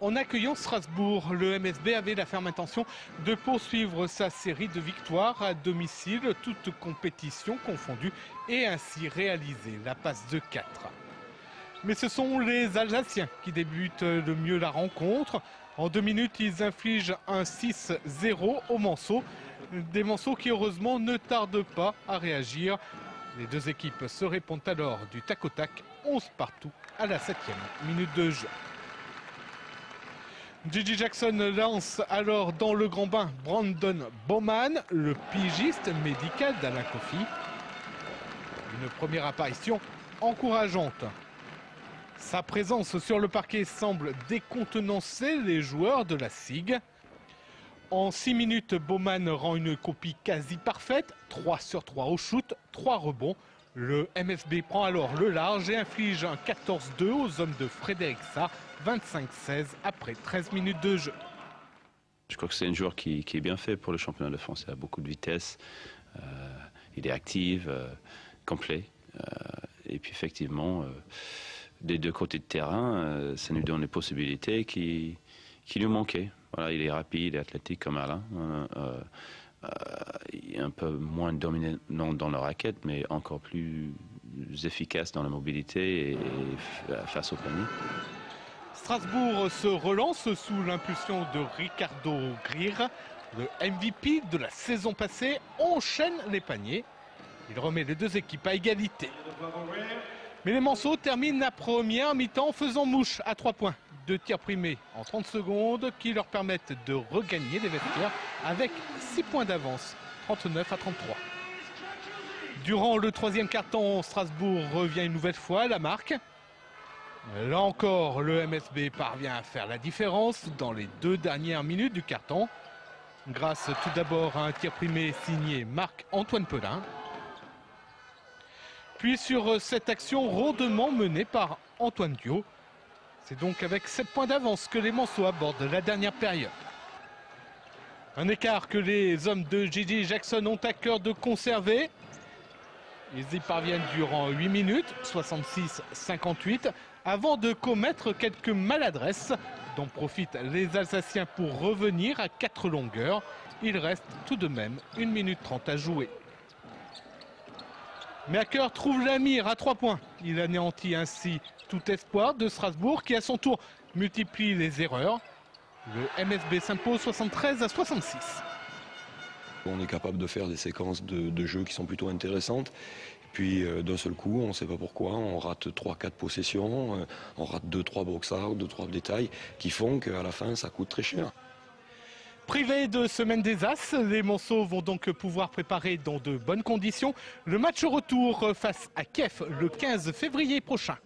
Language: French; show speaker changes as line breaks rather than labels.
en accueillant Strasbourg. Le MSB avait la ferme intention de poursuivre sa série de victoires à domicile, toutes compétitions confondues, et ainsi réaliser la passe de 4. Mais ce sont les Alsaciens qui débutent le mieux la rencontre. En 2 minutes, ils infligent un 6-0 aux Manceaux. Des Manceaux qui heureusement ne tardent pas à réagir. Les deux équipes se répondent alors du tac au tac, 11 partout à la 7e minute de jeu. Gigi Jackson lance alors dans le grand bain Brandon Bowman, le pigiste médical d'Alain Coffey. Une première apparition encourageante. Sa présence sur le parquet semble décontenancer les joueurs de la SIG. En 6 minutes, Bowman rend une copie quasi parfaite, 3 sur 3 au shoot, 3 rebonds. Le MSB prend alors le large et inflige un 14-2 aux hommes de Frédéric Sarr, 25-16 après 13 minutes de jeu.
Je crois que c'est un joueur qui est bien fait pour le championnat de France. Il a beaucoup de vitesse, il est actif, complet. Et puis effectivement, des deux côtés de terrain, ça nous donne des possibilités qui lui manquaient. Voilà, il est rapide et athlétique comme Alain. Il est un peu moins dominant dans la raquette, mais encore plus efficace dans la mobilité et face au panier.
Strasbourg se relance sous l'impulsion de Ricardo Greer. Le MVP de la saison passée enchaîne les paniers. Il remet les deux équipes à égalité. Mais les Manceaux terminent la première mi-temps en faisant mouche à 3 points. 2 tirs primés en 30 secondes qui leur permettent de regagner les vestiaires avec 6 points d'avance, 39-33. Durant le 3e quart-temps, Strasbourg revient une nouvelle fois à la marque. Là encore, le MSB parvient à faire la différence dans les 2 dernières minutes du quart-temps. Grâce tout d'abord à un tir primé signé Marc-Antoine Pelin. Puis sur cette action rondement menée par Antoine Diot. C'est donc avec 7 points d'avance que les Manceaux abordent la dernière période. Un écart que les hommes de Gigi Jackson ont à cœur de conserver. Ils y parviennent durant 8 minutes, 66-58, avant de commettre quelques maladresses dont profitent les Alsaciens pour revenir à 4 longueurs. Il reste tout de même 1 minute 30 à jouer. Mais Hacker trouve la mire à 3 points. Il anéantit ainsi tout espoir de Strasbourg qui à son tour multiplie les erreurs. Le MSB s'impose 73-66.
On est capable de faire des séquences de jeux qui sont plutôt intéressantes. Et puis d'un seul coup, on ne sait pas pourquoi, on rate 3-4 possessions, on rate 2-3 box-out, 2-3 détails qui font qu'à la fin, ça coûte très cher.
Privés de semaine des As, les Manceaux vont donc pouvoir préparer dans de bonnes conditions le match retour face à Kiev le 15 février prochain.